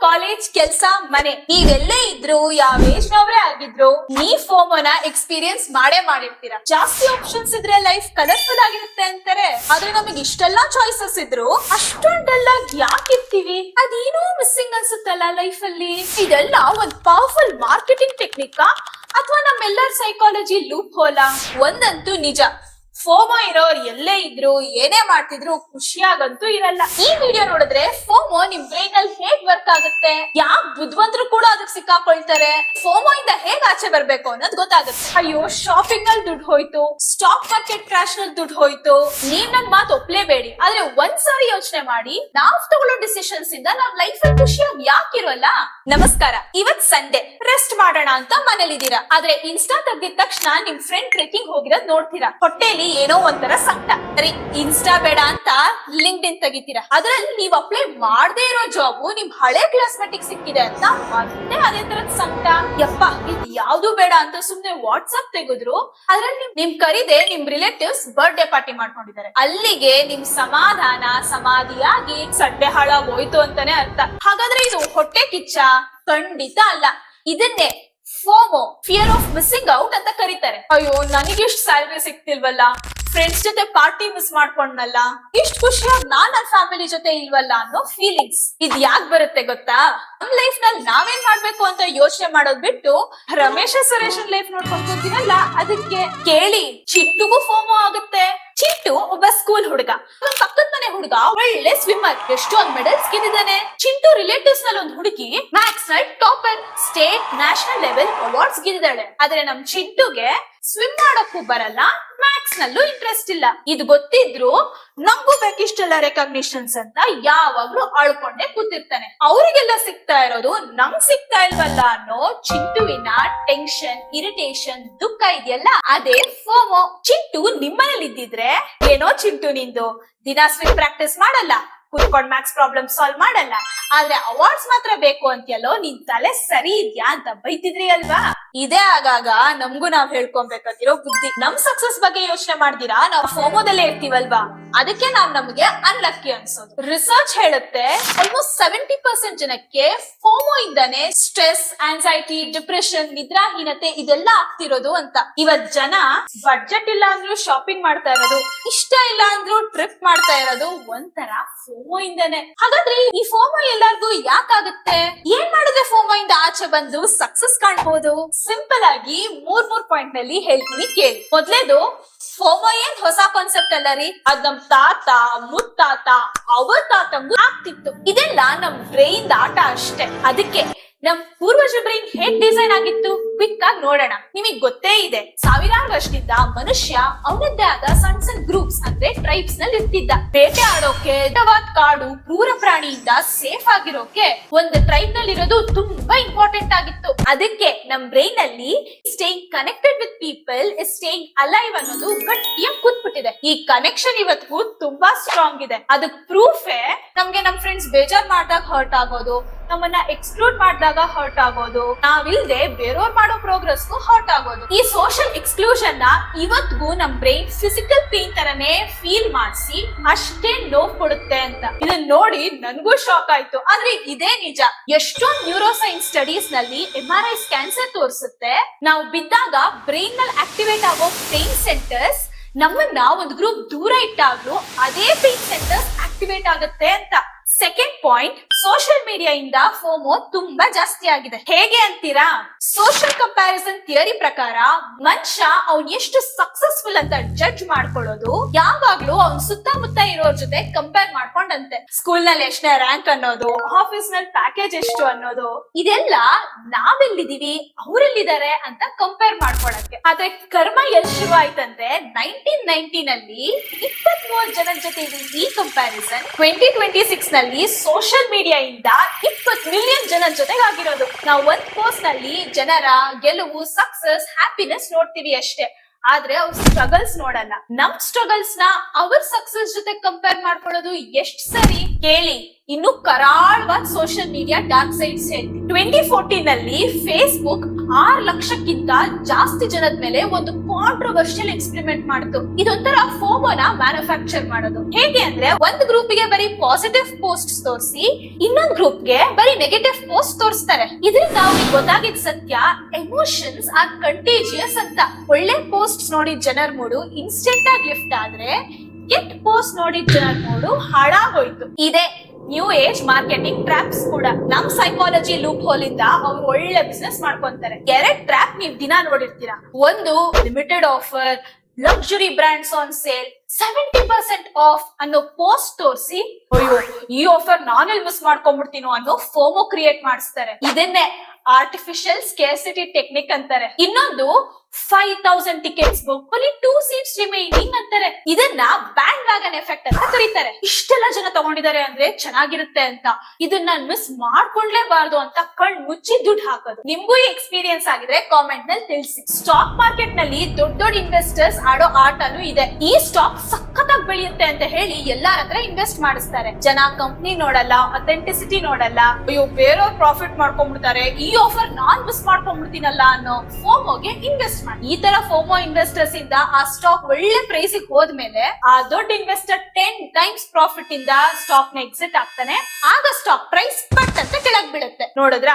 College ಕೆಲ್ಸ ಮನೆ ನೀವೆಲ್ಲೇ ಇದ್ರು ಯಾವ ಏಜ್ ನವರೇ ಆಗಿದ್ರು ನೀವ್ ಫೋಮೋನ ಎಕ್ಸ್ಪೀರಿಯನ್ಸ್ ಮಾಡೇ ಮಾಡಿರ್ತೀರಾ. ಜಾಸ್ತಿ ಆಪ್ಷನ್ಸ್ ಇದ್ರೆ ಲೈಫ್ ಕಲರ್ಫುಲ್ ಆಗಿರುತ್ತೆ ಅಂತಾರೆ. ಆದ್ರೆ ನಮಗೆ ಇಷ್ಟೆಲ್ಲಾ ಚಾಯ್ಸಸ್ ಇದ್ರು ಅಷ್ಟೊಂದೆಲ್ಲ ಯಾಕೆ ಇರ್ತೀವಿ? ಅದೇನೋ ಮಿಸ್ಸಿಂಗ್ ಅನ್ಸುತ್ತಲ್ಲ ಲೈಫ್ ಅಲ್ಲಿ. ಇದೆಲ್ಲ ಒಂದ್ ಪವರ್ಫುಲ್ ಮಾರ್ಕೆಟಿಂಗ್ ಟೆಕ್ನಿಕ್ ಅಥವಾ ನಮ್ಮೆಲ್ಲರ ಸೈಕಾಲಜಿ ಲೂಪ್ ಹೋಲ? ಒಂದಂತೂ ನಿಜ, ಫೋಮೋ ಇರೋರು ಎಲ್ಲೇ ಇದ್ರು ಏನೇ ಮಾಡ್ತಿದ್ರು ಖುಷಿಯಾಗಂತೂ ಇರಲ್ಲ. ಈ ವಿಡಿಯೋ ನೋಡಿದ್ರೆ ಫೋಮೋ ನಿಮ್ ಬ್ರೈನ್ ಅಲ್ಲಿ ಹೇಗ್ ವರ್ಕ್ ಆಗುತ್ತೆ, ಯಾಕೆ ಬುದ್ಧಿವಂತರು ಕೂಡ ಅದಕ್ಕೆ ಸಿಕ್ಕಾಕೊಳ್ತಾರೆ, ಫೋಮೋ ಇಂದ ಹೇಗ್ ಆಚೆ ಬರ್ಬೇಕು ಅನ್ನೋದು ಗೊತ್ತಾಗುತ್ತೆ. ಅಯ್ಯೋ, ಶಾಪಿಂಗ್ ಅಲ್ಲಿ ದುಡ್ಡು ಹೋಯ್ತು, ಸ್ಟಾಕ್ ಮಾರ್ಕೆಟ್ ಕ್ರಾಶ್ ನಲ್ಲಿ ದುಡ್ಡು ಹೋಯ್ತು, ನೀವ್ ನನ್ ಮಾತು ಒಪ್ಲೇಬೇಡಿ. ಆದ್ರೆ ಒಂದ್ಸಾರಿ ಯೋಚನೆ ಮಾಡಿ, ನಾವ್ ತಗೊಳ್ಳೋ ಡಿಸಿಷನ್ಸ್ ಇಂದ ನಾವ್ ಲೈಫ್ ಅಲ್ಲಿ ಖುಷಿಯಾಗಿ ಯಾಕಿರೋಲ್ಲ? ನಮಸ್ಕಾರ, ಇವತ್ ಸಂಡೇ ರೆಸ್ಟ್ ಮಾಡೋಣ ಅಂತ ಮನೇಲಿದ್ದೀರಾ. ಆದ್ರೆ ಇನ್ಸ್ಟಾ ತೆಗ್ದಿದ ತಕ್ಷಣ ನಿಮ್ ಫ್ರೆಂಡ್ ಟ್ರೆಕಿಂಗ್ ಹೋಗಿರೋದ್ ನೋಡ್ತೀರಾ. ಹೊಟ್ಟೆಲಿ ಏನೋ ಒಂಥರ ಸಂಕಟ. ಸರಿ, ಇನ್ಸ್ಟಾ ಬೇಡ ಅಂತ ಲಿಂಕ್ಡ್ ಇನ್ ತೆಗಿತೀರಾ. ಅದ್ರಲ್ಲಿ ನೀವ್ ಅಪ್ಲೈ ಮಾಡದೇ ಇರೋ ಜಾಬ್ ನಿಮ್ ಹಳೆ ಕ್ಲಾಸ್ಮೇಟಿಕ್ ಸಿಕ್ಕಿದೆ ಅಂತ ಮತ್ತೆ ಅದೇ ತರದ್ ಸಂಕಟ. ಯಪ್ಪ, ಇದು ಯಾವ್ದು ಬೇಡ ಅಂತ ಸುಮ್ನೆ ವಾಟ್ಸ್ಆಪ್ ತೆಗೆದ್ರು ಅದ್ರಲ್ಲಿ ನಿಮ್ ಕರೀದೆ ನಿಮ್ ರಿಲೇಟಿವ್ಸ್ ಬರ್ಡೇ ಪಾರ್ಟಿ ಮಾಡ್ಕೊಂಡಿದ್ದಾರೆ. ಅಲ್ಲಿಗೆ ನಿಮ್ ಸಮಾಧಾನ ಸಮಾಧಿಯಾಗಿ ಸಂಡೆ ಹಾಳಾಗೋಯ್ತು ಅಂತಾನೆ ಅರ್ಥ. ಹಾಗಾದ್ರೆ ಇದು ಹೊಟ್ಟೆ ಕಿಚ್ಚ? ಖಂಡಿತ ಅಲ್ಲ. ಇದನ್ನೇ FOMO, fear of missing out ಅಂತ ಕರೀತಾರೆ. ಅಯ್ಯೋ, ನನಗಿಷ್ಟು ಸ್ಯಾಲರಿ ಸಿಕ್ತಿಲ್ವಲ್ಲ, ಫ್ರೆಂಡ್ಸ್ ಜೊತೆ ಪಾರ್ಟಿ ಮಿಸ್ ಮಾಡ್ಕೊಂಡ್ನಲ್ಲ, ಇಷ್ಟು ಖುಷಿಯಾಗಿ ನಾನ್ ನನ್ನ ಫ್ಯಾಮಿಲಿ ಜೊತೆ ಇಲ್ವಲ್ಲ ಅನ್ನೋ ಫೀಲಿಂಗ್ಸ್. ಇದ್ ಯಾಕೆ ಬರುತ್ತೆ ಗೊತ್ತಾ? ನಮ್ ಲೈಫ್ ನಲ್ಲಿ ನಾವೇನ್ ಮಾಡ್ಬೇಕು ಅಂತ ಯೋಚನೆ ಮಾಡೋದ್ ಬಿಟ್ಟು ರಮೇಶ ಸುರೇಶನ್ ಲೈಫ್ ನೋಡ್ಕೊಂಡ್ ಕೂತೀವಲ್ಲ, ಅದಕ್ಕೆ ಕೇಳಿ ಚಿಟ್ಟುಗೂ ಫೋಮೋ ಆಗುತ್ತೆ. ಚಿಟ್ಟು ಒಬ್ಬ ಸ್ಕೂಲ್ ಹುಡುಗ, ಪಕ್ಕದ ಮನೆ ಹುಡುಗ ಒಳ್ಳೆ ಸ್ವಿಮ್ಮರ್, ಎಷ್ಟೊಂದ್ ಮೆಡಲ್ಸ್ ಗೆದ್ದಿದ್ದಾನೆ. ಚಿಂಟು ರಿಲೇಟಿವ್ಸ್ ನಲ್ಲಿ ಒಂದು ಹುಡುಗಿ ಮ್ಯಾಥ್ಸ್ ನಲ್ಲಿ topper, state national level awards ಗೆದ್ದಿದ್ದಾಳೆ. ಆದ್ರೆ ನಮ್ ಚಿಂಟುಗೆ ಸ್ವಿಮ್ ಮಾಡೋಕ್ಕೂ ಬರಲ್ಲ, ಮ್ಯಾಥ್ಸ್ ನಲ್ಲೂ ಇಂಟ್ರೆಸ್ಟ್ ಇಲ್ಲ. ಇದು ಗೊತ್ತಿದ್ರು ನಮಗೂ ಬೇಕಿಷ್ಟೆಲ್ಲ ರೆಕಗ್ನಿಷನ್ಸ್ ಅಂತ ಯಾವಾಗ್ಲೂ ಅಳ್ಕೊಂಡೆ ಕೂತಿರ್ತಾನೆ. ಅವ್ರಿಗೆಲ್ಲ ಸಿಗ್ತಾ ಇರೋದು ನಮ್ಗ್ ಸಿಗ್ತಾ ಇಲ್ವಲ್ಲ ಅನ್ನೋ ಚಿಂಟುವಿನ ಟೆನ್ಷನ್, ಇರಿಟೇಷನ್, ದುಃಖ ಇದೆಯಲ್ಲ, ಅದೇ ಫೋಮೋ. ಚಿಂಟು ನಿಮ್ಮನೇಲಿ ಇದ್ದಿದ್ರೆ, ಏನೋ ಚಿಂಟು ನಿಂದು ದಿನ ಸ್ವಿಮ್ ಪ್ರಾಕ್ಟೀಸ್ ಮಾಡಲ್ಲ, ಕುತ್ಕೊಂಡ್ ಮ್ಯಾಥ್ಸ್ ಪ್ರಾಬ್ಲಮ್ ಸಾಲ್ವ್ ಮಾಡಲ್ಲ, ಆದ್ರೆ ಅವಾರ್ಡ್ಸ್ ಮಾತ್ರ ಬೇಕು ಅಂತೀಯಲ್ಲೋ, ನಿನ್ ತಲೆ ಸರಿ ಇದ್ಯಾ ಅಂತ ಬೈತಿದ್ರಿ ಅಲ್ವಾ? ಇದೇ ಆಗಾಗ ನಮ್ಗೂ ನಾವ್ ಹೇಳ್ಕೊಬೇಕಾಗಿರೋ ಬುದ್ಧಿ. ನಮ್ ಸಕ್ಸಸ್ ಬಗ್ಗೆ ಯೋಚನೆ ಮಾಡ್ದಿರಾ ನಾವ್ ಫೋಮೋದಲ್ಲೇ ಇರ್ತೀವಲ್ವಾ, ಅದಕ್ಕೆ ನಾವ್ ನಮ್ಗೆ ಅನ್ಲಕ್ಕಿ ಅನ್ಸೋದು. ರಿಸರ್ಚ್ ಹೇಳುತ್ತೆ ಆಲ್ಮೋಸ್ಟ್ 70% ಜನಕ್ಕೆ ಫೋಮೋ ಇಂದಾನೆ ಸ್ಟ್ರೆಸ್, ಆನ್ಸೈಟಿ, ಡಿಪ್ರೆಷನ್, ನಿದ್ರಾಹೀನತೆ ಇದೆಲ್ಲ ಆಗ್ತಿರೋದು ಅಂತ. ಇವತ್ ಜನ ಬಡ್ಜೆಟ್ ಇಲ್ಲ ಅಂದ್ರೂ ಶಾಪಿಂಗ್ ಮಾಡ್ತಾ ಇರೋದು, ಇಷ್ಟ ಇಲ್ಲ ಅಂದ್ರೂ ಟ್ರಿಪ್ ಮಾಡ್ತಾ ಇರೋದು ಒಂಥರ ಫೋಮೋ ಇಂದಾನೆ. ಹಾಗಾದ್ರೆ ಈ ಫೋಮೋ ಎಲ್ಲರಿಗೂ ಯಾಕಾಗುತ್ತೆ? ಏನ್ ಮಾಡಿದ್ರೆ ಫೋಮೋ ಇಂದ ಆಚೆ ಬಂದು ಸಕ್ಸಸ್ ಕಾಣ್ಬೋದು? ಸಿಂಪಲ್ ಆಗಿ ಮೂರ್ ಪಾಯಿಂಟ್ ನಲ್ಲಿ ಹೇಳ್ತೀನಿ ಕೇಳಿ. ಮೊದ್ಲೇದು, ಫೋಮೋ ಏನ್ ಹೊಸ ಕಾನ್ಸೆಪ್ಟ್ ಅಲ್ಲ ರೀ, ಅದ್ ನಮ್ ತಾತ ಮುತ್ತಾತ ಅವ್ರ ತಾತಂಗೂ ಆಗ್ತಿತ್ತು. ಇದೆಲ್ಲ ನಮ್ ಬ್ರೈನ್ ಆಟ ಅಷ್ಟೇ. ಅದಕ್ಕೆ ನಮ್ ಪೂರ್ವಜ ಬ್ರೈನ್ ಹೇಗ್ ಡಿಸೈನ್ ಆಗಿತ್ತು ಕ್ವಿಕ್ ಆಗಿ ನೋಡೋಣ. ನಿಮಗ್ ಗೊತ್ತೇ ಇದೆ, ಸಾವಿರಾರು ವರ್ಷದಿಂದ ಮನುಷ್ಯ ಅವನದ್ದೇ ಆದ ಸಣ್ಣ ಸಣ್ಣ ಗ್ರೂಪ್ಸ್ ಅಂದ್ರೆ ಟ್ರೈಬ್ಸ್ ನಲ್ಲಿ ಇರ್ತಿದ್ದ. ಬೇಟೆ ಆಡೋಕೆ, ದಟ್ಟವಾದ ಕಾಡು, ಕ್ರೂರ ಪ್ರಾಣಿಯಿಂದ ಸೇಫ್ ಆಗಿರೋಕೆ ಒಂದು ಟ್ರೈಬ್ ನಲ್ಲಿ ಇರೋದು ತುಂಬಾ ಇಂಪಾರ್ಟೆಂಟ್ ಆಗಿತ್ತು. ಅದಕ್ಕೆ ನಮ್ ಬ್ರೈನ್ ಅಲ್ಲಿ staying connected with people is staying alive ಅನ್ನೋದು ಗಟ್ಟಿಯಾಗಿ ಕೂತ್ಬಿಟ್ಟಿದೆ. ಈ ಕನೆಕ್ಷನ್ ಇವತ್ತು ತುಂಬಾ ಸ್ಟ್ರಾಂಗ್ ಇದೆ. ಅದಕ್ ಪ್ರೂಫೇ ನಮ್ಗೆ ನಮ್ ಫ್ರೆಂಡ್ಸ್ ಬೇಜಾರ್ ಮಾಡ್ದಾಗ ಹರ್ಟ್ ಆಗೋದು, ನಮ್ಮನ್ನ ಎಕ್ಸ್ಕ್ಲೂಡ್ ಮಾಡಿದಾಗ ಹರ್ಟ್ ಆಗೋದು, ನಾವಿಲ್ದೆ ಬೇರೆಯವ್ರು ಮಾಡೋ ಪ್ರೋಗ್ರೆಸ್ಗೂ ಹರ್ಟ್ ಆಗೋದು. ಈ ಸೋಷಿಯಲ್ ಎಕ್ಸ್ಕ್ಲೂಷನ್ ನ ಇವತ್ಗೂ ನಮ್ ಬ್ರೈನ್ ಫಿಸಿಕಲ್ ಪೇನ್ ತರನೇ ಫೀಲ್ ಮಾಡಿಸಿ ಅಷ್ಟೇ ನೋವು ಕೊಡುತ್ತೆ ಅಂತ. ಇದನ್ನ ನೋಡಿ ನನ್ಗೂ ಶಾಕ್ ಆಯ್ತು. ಆದ್ರೆ ಇದೇ ನಿಜ. ಎಷ್ಟೊಂದು ನ್ಯೂರೋಸೈನ್ಸ್ ಸ್ಟಡೀಸ್ ನಲ್ಲಿ MRI ಸ್ಕ್ಯಾನ್ಸ್ ತೋರಿಸುತ್ತೆ, ನಾವು ಬಿದ್ದಾಗ ಬ್ರೈನ್ ನಲ್ಲಿ ಆಕ್ಟಿವೇಟ್ ಆಗೋ ಪೇನ್ ಸೆಂಟರ್ಸ್ ನಮ್ಮನ್ನ ಒಂದು ಗ್ರೂಪ್ ದೂರ ಇಟ್ಟಾಗ್ಲೂ ಅದೇ ಪೇನ್ ಸೆಂಟರ್ಸ್ ಆಕ್ಟಿವೇಟ್ ಆಗುತ್ತೆ ಅಂತ. ಸೆಕೆಂಡ್ ಪಾಯಿಂಟ್, ಸೋಷಿಯಲ್ ಮೀಡಿಯಾ ಇಂದ ಫೋಮೋ ತುಂಬಾ ಜಾಸ್ತಿ ಆಗಿದೆ. ಹೇಗೆ ಅಂತೀರಾ? ಸೋಷಿಯಲ್ ಕಂಪ್ಯಾರಿಸನ್ ಥಿಯರಿ ಪ್ರಕಾರ ಮನುಷ್ಯ ಅವ್ನ್ ಎಷ್ಟು ಸಕ್ಸಸ್ಫುಲ್ ಅಂತ ಜಡ್ಜ್ ಮಾಡ್ಕೊಳ್ಳೋದು ಯಾವಾಗ್ಲೂ ಅವ್ನ್ ಸುತ್ತಮುತ್ತ ಇರೋರ್ ಜೊತೆ ಕಂಪೇರ್ ಮಾಡ್ಕೊಂಡಂತೆ. ಸ್ಕೂಲ್ ನಲ್ಲಿ ಎಷ್ಟನೇ ರ್ಯಾಂಕ್ ಅನ್ನೋದು, ಆಫೀಸ್ ನಲ್ಲಿ ಪ್ಯಾಕೇಜ್ ಎಷ್ಟು ಅನ್ನೋದು, ಇದೆಲ್ಲ ನಾವೆಲ್ಲಿದೀವಿ ಅವ್ರೆಲ್ಲಿದ್ದಾರೆ ಅಂತ ಕಂಪೇರ್ ಮಾಡ್ಕೊಳಕ್ಕೆ. ಆದ್ರೆ ಕರ್ಮ ಎಲ್ಲಿ ಶುರು ಆಯ್ತಂದ್ರೆ 1990 ನಲ್ಲಿ 23 ಜನರ ಜೊತೆ ಈ ಕಂಪ್ಯಾರಿಸನ್ 2026 ನಲ್ಲಿ ಸೋಷಿಯಲ್ ಮೀಡಿಯಾ ಇಂದ 20 ಮಿಲಿಯನ್ ಜನರ ಜೊತೆಗೆ ಆಗಿರೋದು. ನಾವು ಒಂದ್ ಪೋಸ್ಟ್ ನಲ್ಲಿ ಜನರ ಗೆಲುವು, ಸಕ್ಸಸ್, ಹ್ಯಾಪಿನೆಸ್ ನೋಡ್ತೀವಿ ಅಷ್ಟೇ, ಆದ್ರೆ ಅವ್ರ ಸ್ಟ್ರಗಲ್ಸ್ ನೋಡಲ್ಲ. ನಮ್ ಸ್ಟ್ರಗಲ್ಸ್ ನ ಅವ್ರ ಸಕ್ಸಸ್ ಜೊತೆ ಕಂಪೇರ್ ಮಾಡ್ಕೊಳ್ಳೋದು ಎಷ್ಟ್ ಸರಿ ಕೇಳಿ. ಇನ್ನು ಕರಾಳವಾದ ಸೋಷಿಯಲ್ ಮೀಡಿಯಾ ಡಾರ್ಕ್ ಸೈಡ್ಸ್ ಹೇಳ್ತೀವಿ. 2014 ನಲ್ಲಿ ಫೇಸ್ಬುಕ್ 6 ಲಕ್ಷಕ್ಕಿಂತ ಜಾಸ್ತಿ ಜನದ ಮೇಲೆ ಒಂದು ಕಾಂಟ್ರವರ್ಷಿಯಲ್ ಎಕ್ಸ್ಪೆರಿಮೆಂಟ್ ಮಾಡಿತು. ಇದೊಂಥರ ಫೋಮೋನ ಮ್ಯಾನುಫ್ಯಾಕ್ಚರ್ ಮಾಡೋದು. ಹೇಗೆ ಅಂದ್ರೆ, ಒಂದು ಗ್ರೂಪ್ ಗೆ ಬರೀ ಪಾಸಿಟಿವ್ ಪೋಸ್ಟ್ ತೋರಿಸಿ ಇನ್ನೊಂದು ಗ್ರೂಪ್ ಗೆ ಬರೀ ನೆಗೆಟಿವ್ ತೋರಿಸ್ತಾರೆ. ಇದರಿಂದ ಅವ್ರಿಗೆ ಗೊತ್ತಾಗಿದ್ ಸತ್ಯ, ಎಮೋಷನ್ಸ್ ಆರ್ ಕಂಟೇಜಿಯಸ್ ಅಂತ. ಒಳ್ಳೆ ಪೋಸ್ಟ್ ನೋಡಿದ ಜನರ ಮೂಡು ಇನ್ಸ್ಟೆಂಟ್ ಆಗಿ ಲಿಫ್ಟ್ ಆದ್ರೆ, ಕೆಟ್ಟ ಪೋಸ್ಟ್ ನೋಡಿದ ಜನರ ಮೂಡು ಹಾಳಾಗೋಯ್ತು. ಇದೆ ನ್ಯೂ ಏಜ್ ಮಾರ್ಕೆಟಿಂಗ್ ಟ್ರಾಪ್ಸ್ ಕೂಡ. ನಮ್ ಸೈಕಾಲಜಿ ಲೂಪ್ ಹೋಲ್ ಇಂದ ಅವ್ರು ಒಳ್ಳೆ ಬಿಸ್ನೆಸ್ ಮಾಡ್ಕೊಂತಾರೆ. 2 ಟ್ರ್ಯಾಪ್ ನೀವ್ ದಿನ ನೋಡಿರ್ತೀರಾ. ಒಂದು, limited offer, luxury brands on sale, 70% of ಅನ್ನೋ ಪೋಸ್ಟ್ ತೋರಿಸಿ, ಅಯ್ಯೋ ಈ ಆಫರ್ ನಾನೆಲ್ಲಿ ಮಿಸ್ ಮಾಡ್ಕೊಂಡ್ಬಿಡ್ತೀನೋ ಅನ್ನೋ ಫೋಮೋ ಕ್ರಿಯೇಟ್ ಮಾಡಿಸ್ತಾರೆ. ಇದನ್ನೇ ಆರ್ಟಿಫಿಷಿಯಲ್ ಸ್ಕೇರ್ಸಿಟಿ ಟೆಕ್ನಿಕ್ ಅಂತಾರೆ. ಇನ್ನೊಂದು, 5,000 tickets book, only 2 seats remaining ಅಂತಾರೆ. ಇದನ್ನ ಬ್ಯಾಂಡ್ ವ್ಯಾಗನ್ ಎಫೆಕ್ಟ್ ಅಂತ ಕರೀತಾರೆ. ಇಷ್ಟೆಲ್ಲ ಜನ ತಗೊಂಡಿದ್ದಾರೆ ಅಂದ್ರೆ ಚೆನ್ನಾಗಿರುತ್ತೆ ಅಂತ, ಇದನ್ನ ಮಿಸ್ ಮಾಡ್ಕೊಂಡ್ಲೇಬಾರ್ದು ಅಂತ ಕಣ್ ಮುಚ್ಚಿ ದುಡ್ಡು ಹಾಕೋದು. ನಿಮ್ಗೂ ಈ ಎಕ್ಸ್ಪೀರಿಯನ್ಸ್ ಆಗಿದ್ರೆ ಕಾಮೆಂಟ್ ನಲ್ಲಿ ತಿಳಿಸಿ. ಸ್ಟಾಕ್ ಮಾರ್ಕೆಟ್ ನಲ್ಲಿ ದೊಡ್ಡ ದೊಡ್ಡ ಇನ್ವೆಸ್ಟರ್ಸ್ ಆಡೋ ಆಟನೂ ಇದೆ. ಈ ಸ್ಟಾಕ್ ಸಖತ್ತಾಗಿ ಬೆಳೆಯುತ್ತೆ ಅಂತ ಹೇಳಿ ಎಲ್ಲಾರ ಹತ್ರ ಇನ್ವೆಸ್ಟ್ ಮಾಡಿಸ್ತಾರೆ. ಜನ ಕಂಪ್ನಿ ನೋಡಲ್ಲ, ಅಥೆಂಟಿಸಿಟಿ ನೋಡಲ್ಲ, ಅಯ್ಯೋ ಬೇರೆಯವ್ರು ಪ್ರಾಫಿಟ್ ಮಾಡ್ಕೊಂಡ್ಬಿಡ್ತಾರೆ, ಈ ಆಫರ್ ನಾನ್ ಮಿಸ್ ಮಾಡ್ಕೊಂಡ್ಬಿಡ್ತೀನಲ್ಲ ಅನ್ನೋ ಫೋಮೋಗೆ ಇನ್ವೆಸ್ಟ್ ಮಾಡಿ. ಈ ತರ ಫೋಮೋ ಇನ್ವೆಸ್ಟರ್ಸ್ ಇಂದ ಆ ಸ್ಟಾಕ್ ಒಳ್ಳೆ ಪ್ರೈಸ್ ಹೋದ್ಮೇಲೆ ಆ ದೊಡ್ಡ ಇನ್ವೆಸ್ಟರ್ 10 times ಪ್ರಾಫಿಟ್ ಇಂದ ಸ್ಟಾಕ್ ನ ಎಕ್ಸಿಟ್ ಆಗ್ತಾನೆ. ಆಗ ಸ್ಟಾಕ್ ಪ್ರೈಸ್ ಪಟ್ ಅಂತ ಕೆಳಗ್ ಬೀಳುತ್ತೆ. ನೋಡಿದ್ರ,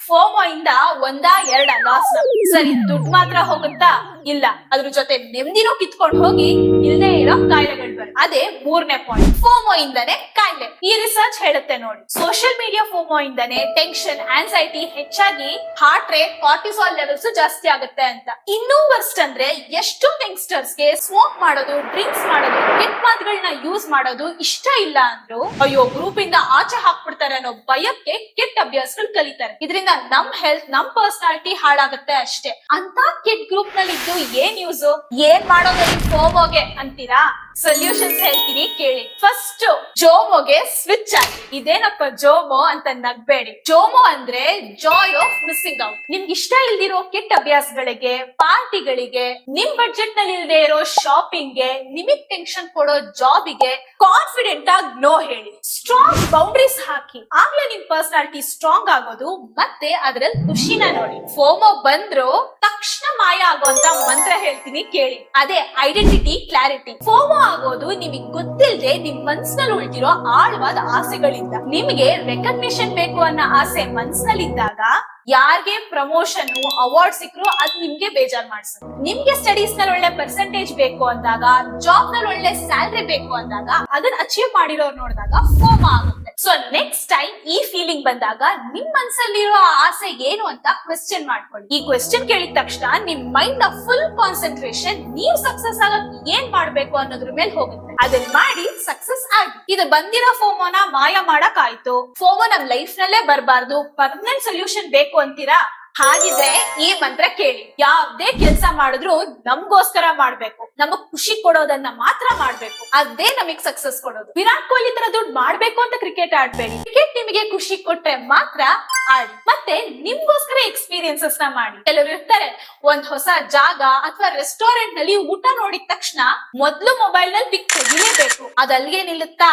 ಫೋಮೋ ಇಂದ 1-2 ಲಾಸ್. ಸರಿ, ದುಡ್ಡು ಮಾತ್ರ ಹೋಗುತ್ತಾ? ಇಲ್ಲ, ಅದ್ರ ಜೊತೆ ನೆಮ್ಮದಿನೂ ಕಿತ್ಕೊಂಡು ಹೋಗಿ ಇಲ್ಲದೆ ಇರೋ ಕಾಯಿಲೆಗಳು ಬರುತ್ತೆ. ಅದೇ 3ನೇ ಪಾಯಿಂಟ್, ಫೋಮೋ ಇಂದಾನೆ ಕಾಯಿಲೆ. ಈ ರಿಸರ್ಚ್ ಹೇಳುತ್ತೆ ನೋಡಿ. ಸೋಷಿಯಲ್ ಮೀಡಿಯಾ ಫೋಮೋ ಇಂದಾನೆ ಟೆನ್ಷನ್, ಆನ್ಸೈಟಿ ಹೆಚ್ಚಾಗಿ ಹಾರ್ಟ್ ರೇಟ್, ಕಾರ್ಟಿಸಾಲ್ ಲೆವೆಲ್ಸ್ ಜಾಸ್ತಿ ಆಗುತ್ತೆ ಅಂತ. ಇನ್ನೂ ವರ್ಸ್ಟ್ ಅಂದ್ರೆ, ಎಷ್ಟೋ ಯಂಗ್ಸ್ಟರ್ಸ್ ಗೆ ಸ್ಮೋಕ್ ಮಾಡೋದು, ಡ್ರಿಂಕ್ಸ್ ಮಾಡೋದು, ಕೆಟ್ಟ ಮಾತುಗಳನ್ನ ಯೂಸ್ ಮಾಡೋದು ಇಷ್ಟ ಇಲ್ಲ ಅಂದ್ರು ಅಯ್ಯೋ ಗ್ರೂಪ್ ಇಂದ ಆಚೆ ಹಾಕ್ಬಿಡ್ತಾರೆ ಅನ್ನೋ ಭಯಕ್ಕೆ ಕೆಟ್ಟ ಅಭ್ಯಾಸಗಳು ಕಲಿತಾರೆ. ಇದರಿಂದ ನಮ್ ಹೆಲ್ತ್, ನಮ್ ಪರ್ಸನಾಲಿಟಿ ಹಾಳಾಗುತ್ತೆ ಅಷ್ಟೇ. ಅಂತ ಕೆಟ್ಟ ಗ್ರೂಪ್ ನಲ್ಲಿ ಇದ್ದು ಏನ್ ಯೂಸ್? ಏನ್ ಮಾಡೋದು ಫೋಮೋಗೆ ಅಂತೀರಾ? ಸೊಲ್ಯೂಷನ್ಸ್ ಹೇಳ್ತೀನಿ ಕೇಳಿ. ಫಸ್ಟ್, ಜೋಮೋಗೆ ಸ್ವಿಚ್ ಆಗಿ. ಇದೇನಪ್ಪ ಜೋಮೋ ಅಂತ ನಗ್ಬೇಡಿ. ಜೋಮೋ ಅಂದ್ರೆ ಜಾಯ್ ಆಫ್ ಮಿಸ್ಸಿಂಗ್ ಔಟ್. ನಿಮ್ಗೆ ಇಷ್ಟ ಇಲ್ದಿರೋ ಕೆಟ್ಟ ಅಭ್ಯಾಸಗಳಿಗೆ, ಪಾರ್ಟಿಗಳಿಗೆ, ನಿಮ್ ಬಡ್ಜೆಟ್ ನಲ್ಲಿ ಇಲ್ದೇ ಇರೋ ಶಾಪಿಂಗ್ ಗೆ, ನಿಮಗ್ ಟೆನ್ಷನ್ ಕೊಡೋ ಜಾಬಿಗೆ ಕಾನ್ಫಿಡೆಂಟ್ ಆಗಿ ನೋ ಹೇಳಿ. ಸ್ಟ್ರಾಂಗ್ ಬೌಂಡ್ರೀಸ್ ಹಾಕಿ. ಆಗ್ಲೇ ನಿಮ್ ಪರ್ಸನಾಲಿಟಿ ಸ್ಟ್ರಾಂಗ್ ಆಗೋದು, ಮತ್ತೆ ಅದ್ರಲ್ಲಿ ಖುಷಿನ ನೋಡಿ. ಫೋಮೋ ಬಂದ್ರು ತಕ್ಷಣ ಮಾಯ ಆಗುವಂತ ಮಂತ್ರ ಹೇಳ್ತೀನಿ ಕೇಳಿ. ಅದೇ ಐಡೆಂಟಿಟಿ ಕ್ಲಾರಿಟಿ. ಫೋಮೋ ಆಗೋದು ನಿಮಗ್ ಗೊತ್ತಿಲ್ಲದೆ ನಿಮ್ ಮನ್ಸಿನಲ್ಲಿ ಉಳಿದಿರೋ ಆಳವಾದ ಆಸೆಗಳಿಂದ. ನಿಮ್ಗೆ ರೆಕಗ್ನಿಷನ್ ಬೇಕು ಅನ್ನೋ ಆಸೆ ಮನ್ಸಿನಲ್ಲಿದ್ದಾಗ, ಯಾರಿಗೆ ಪ್ರಮೋಷನ್, ಅವಾರ್ಡ್ ಸಿಕ್ಕರು ಅದ್ ನಿಮ್ಗೆ ಬೇಜಾರ್ ಮಾಡ್ಸುತ್ತೆ. ನಿಮ್ಗೆ ಸ್ಟಡೀಸ್ ನಲ್ಲಿ ಒಳ್ಳೆ ಪರ್ಸೆಂಟೇಜ್ ಬೇಕು ಅಂದಾಗ, ಜಾಬ್ ನಲ್ಲಿ ಒಳ್ಳೆ ಸ್ಯಾಲರಿ ಬೇಕು ಅಂದಾಗ, ಅದನ್ನ ಅಚೀವ್ ಮಾಡಿರೋರು ನೋಡಿದಾಗ ಫೋಮೋ ಆಗುತ್ತೆ. ಸೊ ನೆಕ್ಸ್ಟ್ ಟೈಮ್ ಈ ಫೀಲಿಂಗ್ ಬಂದಾಗ ನಿಮ್ ಮನ್ಸಲ್ಲಿರೋ ಆಸೆ ಏನು ಅಂತ ಕ್ವೆಶ್ಚನ್ ಮಾಡ್ಕೊಳ್ಳಿ. ಈ ಕ್ವೆಶ್ಚನ್ ಕೇಳಿದ ತಕ್ಷಣ ನಿಮ್ ಮೈಂಡ್ ನ ಫುಲ್ ಕಾನ್ಸಂಟ್ರೇಷನ್ ನೀವು ಸಕ್ಸಸ್ ಆಗಕ್ ಏನ್ ಮಾಡ್ಬೇಕು ಅನ್ನೋದ್ರ ಮೇಲೆ ಹೋಗುತ್ತೆ. ಅದನ್ನ ಮಾಡಿ ಸಕ್ಸಸ್ ಆಗಿ. ಇದು ಬಂದಿರೋ ಫೋಮೋನ ಮಾಯ ಮಾಡಕ್ ಆಯ್ತು. ಫೋಮೋ ನಮ್ ಲೈಫ್ ನಲ್ಲೇ ಬರಬಾರ್ದು, ಪರ್ಮನೆಂಟ್ ಸೊಲ್ಯೂಷನ್ ಬೇಕು ಅಂತೀರಾ? ಹಾಗಿದ್ರೆ ಈ ಮಂತ್ರ ಕೇಳಿ. ಯಾವ್ದೇ ಕೆಲ್ಸ ಮಾಡಿದ್ರು ನಮ್ಗೋಸ್ಕರ ಮಾಡ್ಬೇಕು, ನಮಗ್ ಖುಷಿ ಕೊಡೋದನ್ನ ಮಾತ್ರ ಮಾಡ್ಬೇಕು. ಅದೇ ನಮಗ್ ಸಕ್ಸಸ್ ಕೊಡೋದು. ವಿರಾಟ್ ಕೊಹ್ಲಿ ತರ ದುಡ್ಡು ಮಾಡ್ಬೇಕು ಅಂತ ಕ್ರಿಕೆಟ್ ಆಡ್ಬೇಡಿ. ಕ್ರಿಕೆಟ್ ನಿಮಗೆ ಖುಷಿ ಕೊಟ್ರೆ ಮಾತ್ರ ಆಡಿ. ಮತ್ತೆ ನಿಮ್ಗೋಸ್ಕರ ಎಕ್ಸ್ಪೀರಿಯನ್ಸಸ್ ನ ಮಾಡಿ. ಕೆಲವರು ಇರ್ತಾರೆ, ಒಂದ್ ಹೊಸ ಜಾಗ ಅಥವಾ ರೆಸ್ಟೋರೆಂಟ್ ನಲ್ಲಿ ಊಟ ನೋಡಿದ ತಕ್ಷಣ ಮೊದ್ಲು ಮೊಬೈಲ್ ನಲ್ಲಿ ಪಿಕ್ ತೆಗಿಲೇಬೇಕು. ಅದಲ್ಲಿಗೆ ನಿಲ್ಲುತ್ತಾ?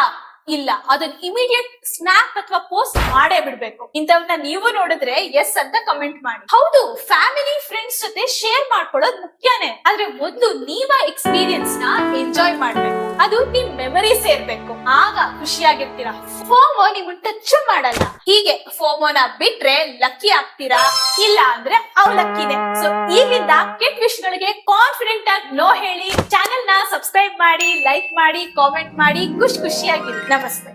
ಇಲ್ಲ, ಅದನ್ನ ಇಮಿಡಿಯೇಟ್ ಸ್ನ್ಯಾಪ್ ಅಥವಾ ಪೋಸ್ಟ್ ಮಾಡೇ ಬಿಡ್ಬೇಕು. ಇಂಥವನ್ನ ನೀವು ನೋಡಿದ್ರೆ ಎಸ್ ಅಂತ ಕಮೆಂಟ್ ಮಾಡಿ. ಹೌದು, ಫ್ಯಾಮಿಲಿ ಫ್ರೆಂಡ್ಸ್ ಜೊತೆ ಶೇರ್ ಮಾಡ್ಕೊಳ್ಳೋದು ಮುಖ್ಯನೇ. ಆದ್ರೆ ಮೊದ್ಲು ನೀವ ಎಕ್ಸ್ಪೀರಿಯನ್ಸ್ ನ ಎಂಜಾಯ್ ಮಾಡ್ಬೇಕು. ಅದು ನಿಮ್ ಮೆಮರಿ ಸೇರ್ಬೇಕು. ಆಗ ಖುಷಿಯಾಗಿರ್ತೀರಾ. ಫೋಮೋ ನಿಮ್ ಟಚ್ ಮಾಡಲ್ಲ. ಹೀಗೆ ಫೋಮೋನ ಬಿಟ್ರೆ ಲಕ್ಕಿ ಆಗ್ತೀರಾ, ಇಲ್ಲ ಅಂದ್ರೆ ಅವಲಕ್ಕಿದೆ. ಸೊ ಈಗಿಂದ ಕೆಟ್ಟ ವಿಷಯಗಳಿಗೆ ಕಾನ್ಫಿಡೆಂಟ್ ಆಗಿ ನೋ ಹೇಳಿ. ಚಾನೆಲ್ ನ ಸಬ್ಸ್ಕ್ರೈಬ್ ಮಾಡಿ, ಲೈಕ್ ಮಾಡಿ, ಕಾಮೆಂಟ್ ಮಾಡಿ, ಖುಷಿಯಾಗಿರಿ. ನಮಸ್ತೆ.